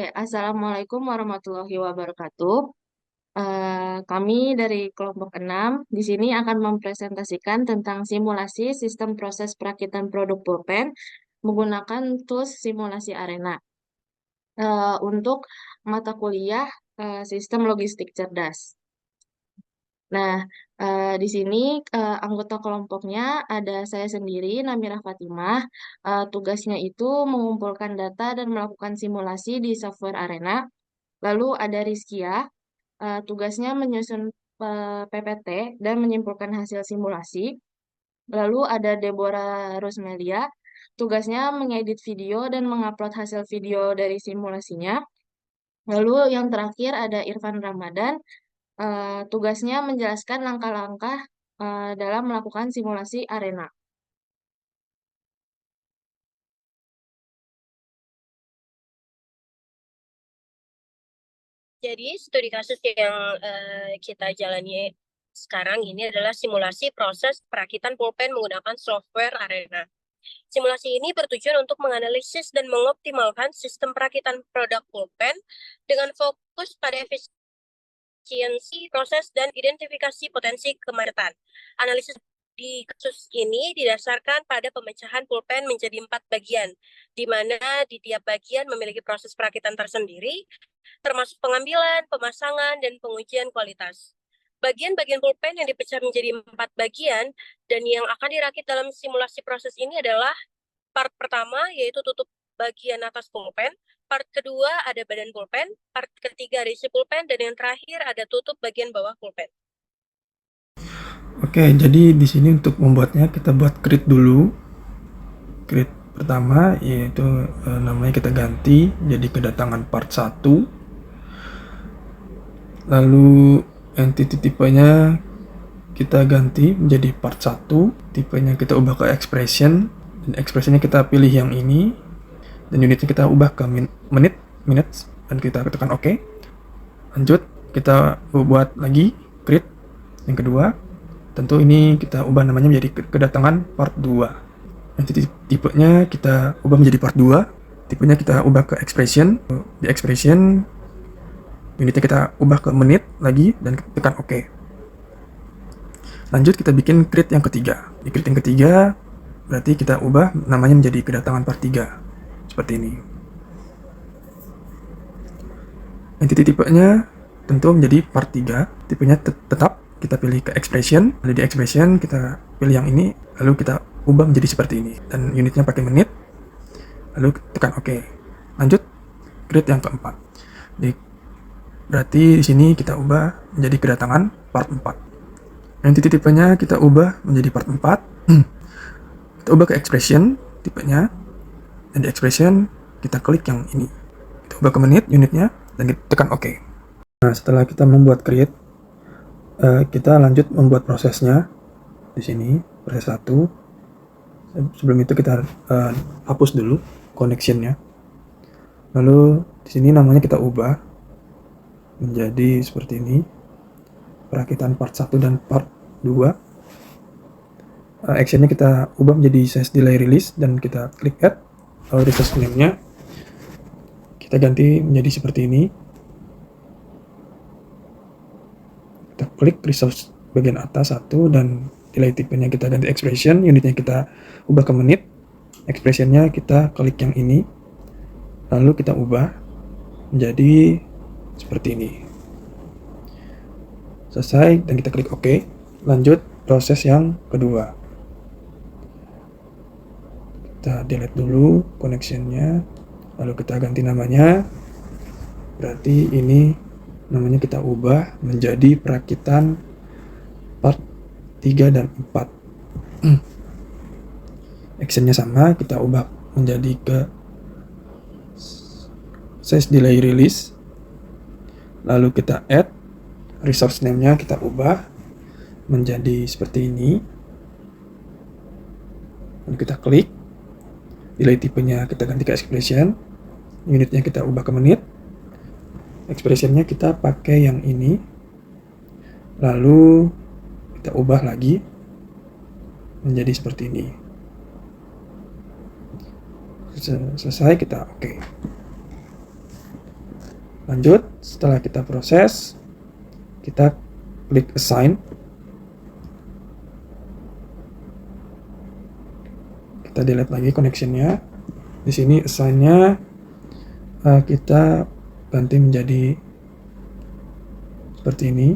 Assalamualaikum warahmatullahi wabarakatuh. Kami dari kelompok 6 di sini akan mempresentasikan tentang simulasi sistem proses perakitan produk pulpen menggunakan tools simulasi Arena untuk mata kuliah sistem logistik cerdas. Nah, di sini anggota kelompoknya ada saya sendiri, Namirah Fatimah. Tugasnya itu mengumpulkan data dan melakukan simulasi di software Arena. Lalu ada Rizkia, tugasnya menyusun PPT dan menyimpulkan hasil simulasi. Lalu ada Deborah Rosmelia, tugasnya mengedit video dan mengupload hasil video dari simulasinya. Lalu yang terakhir ada Irfan Ramadan, tugasnya menjelaskan langkah-langkah dalam melakukan simulasi arena. Jadi studi kasus yang kita jalani sekarang ini adalah simulasi proses perakitan pulpen menggunakan software Arena. Simulasi ini bertujuan untuk menganalisis dan mengoptimalkan sistem perakitan produk pulpen dengan fokus pada efisiensi proses dan identifikasi potensi kemacetan. Analisis di kasus ini didasarkan pada pemecahan pulpen menjadi 4 bagian, di mana di tiap bagian memiliki proses perakitan tersendiri, termasuk pengambilan, pemasangan, dan pengujian kualitas. Bagian-bagian pulpen yang dipecah menjadi 4 bagian dan yang akan dirakit dalam simulasi proses ini adalah part pertama, yaitu tutup bagian atas pulpen, part kedua ada badan pulpen, part ketiga ada isi pulpen, dan yang terakhir ada tutup bagian bawah pulpen. Oke, jadi di sini untuk membuatnya kita buat create dulu. Create pertama yaitu namanya kita ganti jadi kedatangan part 1. Lalu entity tipenya kita ganti menjadi part 1. Tipenya kita ubah ke expression dan expressionnya kita pilih yang ini dan unitnya kita ubah ke menit, minutes dan kita tekan OK. Lanjut, kita buat lagi create yang kedua. Tentu ini kita ubah namanya menjadi kedatangan part 2. Nanti tipenya kita ubah menjadi part 2. Tipenya kita ubah ke expression. Di expression unitnya kita ubah ke menit lagi dan tekan OK. Lanjut kita bikin create yang ketiga. Di create yang ketiga berarti kita ubah namanya menjadi kedatangan part 3. Seperti ini. Entity tipenya tentu menjadi part 3. Tipenya tetap kita pilih ke expression. Lalu di expression kita pilih yang ini, lalu kita ubah menjadi seperti ini dan unitnya pakai menit, lalu tekan OK. Lanjut create yang keempat. Berarti di sini kita ubah menjadi kedatangan part 4. Entity tipenya kita ubah menjadi part 4. Kita ubah ke expression tipenya dan di expression kita klik yang ini, kita ubah ke menit unitnya dan kita tekan OK. Nah, setelah kita membuat create, kita lanjut membuat prosesnya. Di sini proses 1. Sebelum itu kita hapus dulu connectionnya. Lalu di sini namanya kita ubah menjadi seperti ini, perakitan part 1 dan part 2. Actionnya kita ubah menjadi size delay release dan kita klik add. Lalu resource name-nya kita ganti menjadi seperti ini. Kita klik resource bagian atas 1 dan delay tipenya kita ganti expression, unitnya kita ubah ke menit, expressionnya kita klik yang ini, lalu kita ubah menjadi seperti ini. Selesai dan kita klik OK. Lanjut proses yang kedua. Kita delete dulu connectionnya, lalu kita ganti namanya. Berarti ini namanya kita ubah menjadi perakitan part 3 dan 4. Actionnya sama, kita ubah menjadi ke size delay release, lalu kita add resource name-nya kita ubah menjadi seperti ini, lalu kita klik delay tipenya kita ganti ke expression, unitnya kita ubah ke menit, expressionnya kita pakai yang ini, lalu kita ubah lagi menjadi seperti ini. Selesai kita OK. Lanjut, setelah kita proses, kita klik assign. Kita delete lagi connectionnya. Di sini assign-nya kita ganti menjadi seperti ini.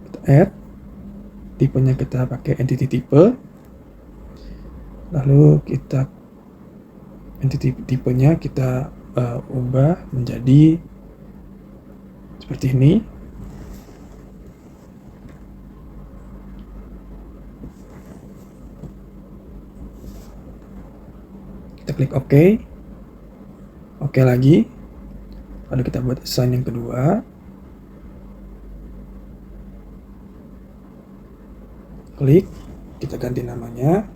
Kita add, tipenya kita pakai entity type. Lalu kita entity tipenya kita ubah menjadi seperti ini. Kita klik OK. OK lagi. Lalu kita buat assign yang kedua. Klik, kita ganti namanya.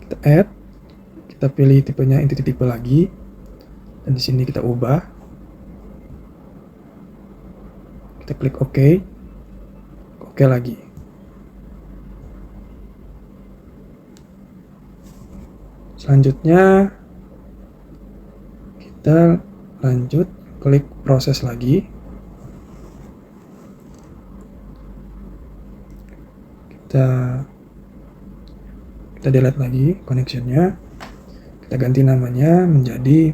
Kita add, kita pilih tipenya entity type lagi, dan di sini kita ubah. Kita klik OK, OK lagi. Selanjutnya kita lanjut klik proses lagi. Kita delete lagi connectionnya. Kita ganti namanya menjadi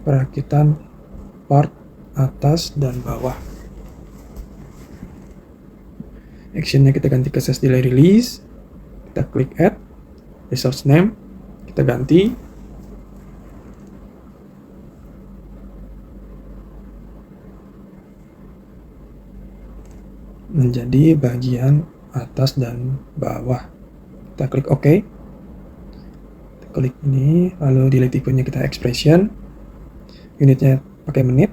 perakitan part atas dan bawah. Actionnya kita ganti ke set delay release. Kita klik add, resource name kita ganti. Menjadi bagian atas dan bawah. Kita klik OK. Kita klik ini, lalu delete tipenya kita expression. Unitnya pakai menit.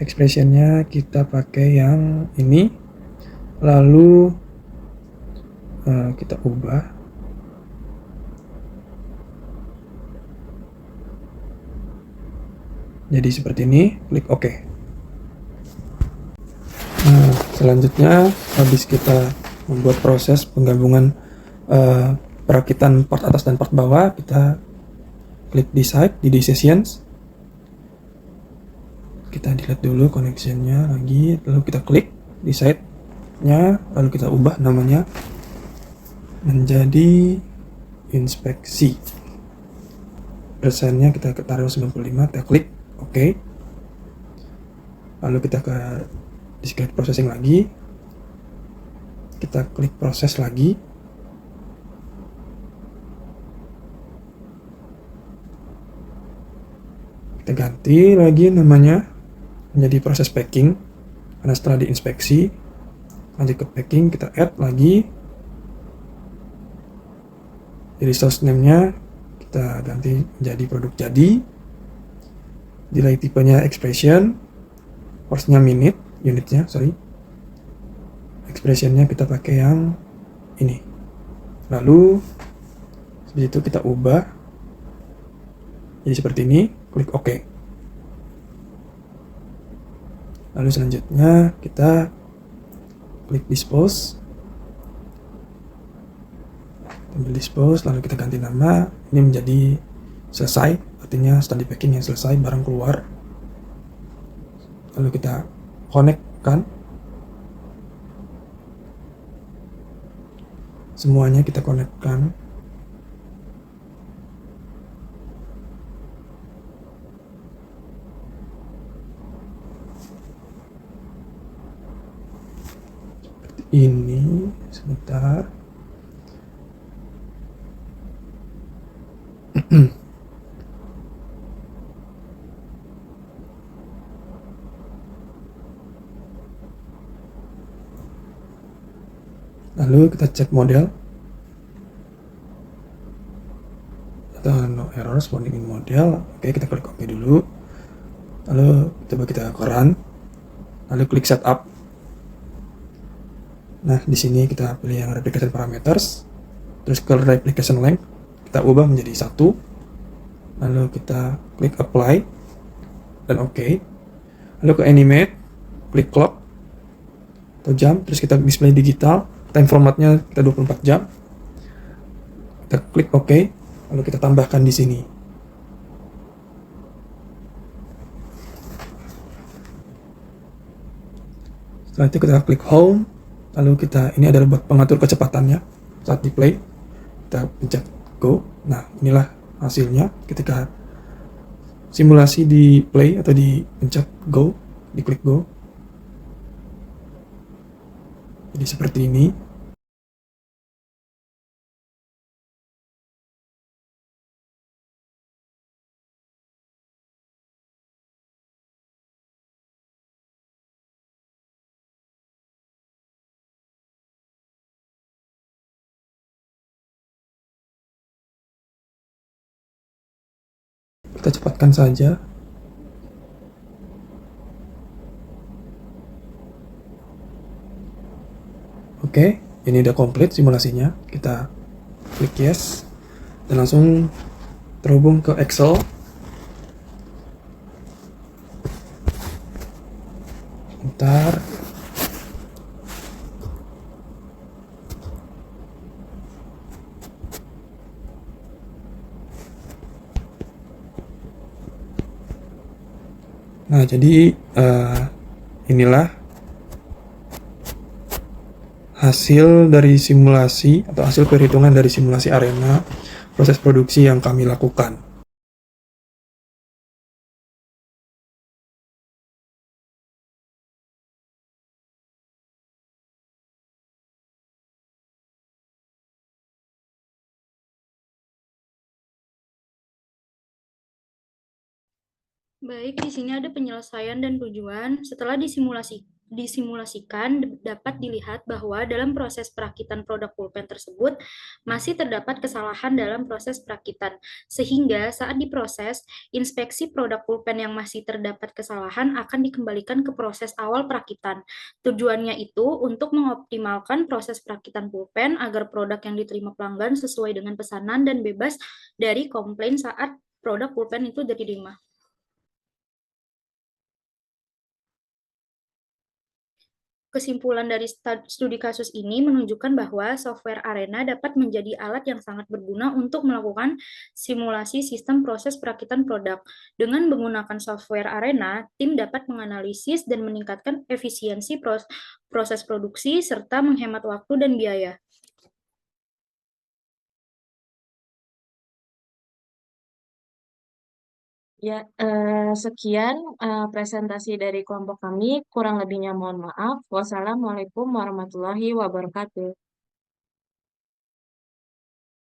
Expressionnya kita pakai yang ini. Lalu kita ubah. Jadi seperti ini, klik OK. Nah, selanjutnya habis kita membuat proses penggabungan perakitan part atas dan part bawah, kita klik decide di decisions. Kita delete dulu connectionnya lagi, lalu kita klik decide-nya, lalu kita ubah namanya menjadi inspeksi. Persennya kita taruh 95, kita klik OK. Lalu kita ke discrete processing lagi. Kita klik proses lagi. Kita ganti lagi namanya menjadi proses packing, karena setelah diinspeksi lanjut ke packing, kita add lagi. Di resource name-nya kita ganti menjadi produk jadi. Delay tipenya expression, force-nya minute, unitnya sorry. Expression-nya kita pakai yang ini. Lalu seperti itu kita ubah jadi seperti ini, klik OK. Lalu selanjutnya kita klik dispose. Ambil dispose, lalu kita ganti nama. Ini menjadi selesai, artinya setelah di packing yang selesai, barang keluar. Lalu kita connect-kan. Semuanya kita connect-kan. Ini sebentar. Lalu kita cek model. Atau no error spawning in model. Oke, kita klik OK dulu. Lalu coba kita ke run. Lalu klik setup. Nah, di sini kita pilih yang replication parameters, terus ke replication length kita ubah menjadi 1. Lalu kita klik apply dan OK. Lalu ke animate, klik clock. atau jam, terus kita display digital, time formatnya kita 24 jam. Kita klik OK, lalu kita tambahkan di sini. Setelah itu kita klik home, lalu ini adalah pengatur kecepatannya saat di play. Kita pencet go. Nah, inilah hasilnya ketika simulasi di play atau di pencet go, diklik go. Jadi seperti ini. Kita cepatkan saja. Oke, ini udah komplit simulasinya. Kita klik yes dan langsung terhubung ke Excel. Bentar. Nah, jadi inilah hasil dari simulasi atau hasil perhitungan dari simulasi arena proses produksi yang kami lakukan. Baik, di sini ada penyelesaian dan tujuan. Setelah disimulasikan, dapat dilihat bahwa dalam proses perakitan produk pulpen tersebut masih terdapat kesalahan dalam proses perakitan, sehingga saat diproses, inspeksi produk pulpen yang masih terdapat kesalahan akan dikembalikan ke proses awal perakitan. Tujuannya itu untuk mengoptimalkan proses perakitan pulpen agar produk yang diterima pelanggan sesuai dengan pesanan dan bebas dari komplain saat produk pulpen itu diterima. Kesimpulan dari studi kasus ini menunjukkan bahwa software Arena dapat menjadi alat yang sangat berguna untuk melakukan simulasi sistem proses perakitan produk. Dengan menggunakan software Arena, tim dapat menganalisis dan meningkatkan efisiensi proses produksi serta menghemat waktu dan biaya. Ya, sekian presentasi dari kelompok kami. Kurang lebihnya mohon maaf. Wassalamualaikum warahmatullahi wabarakatuh.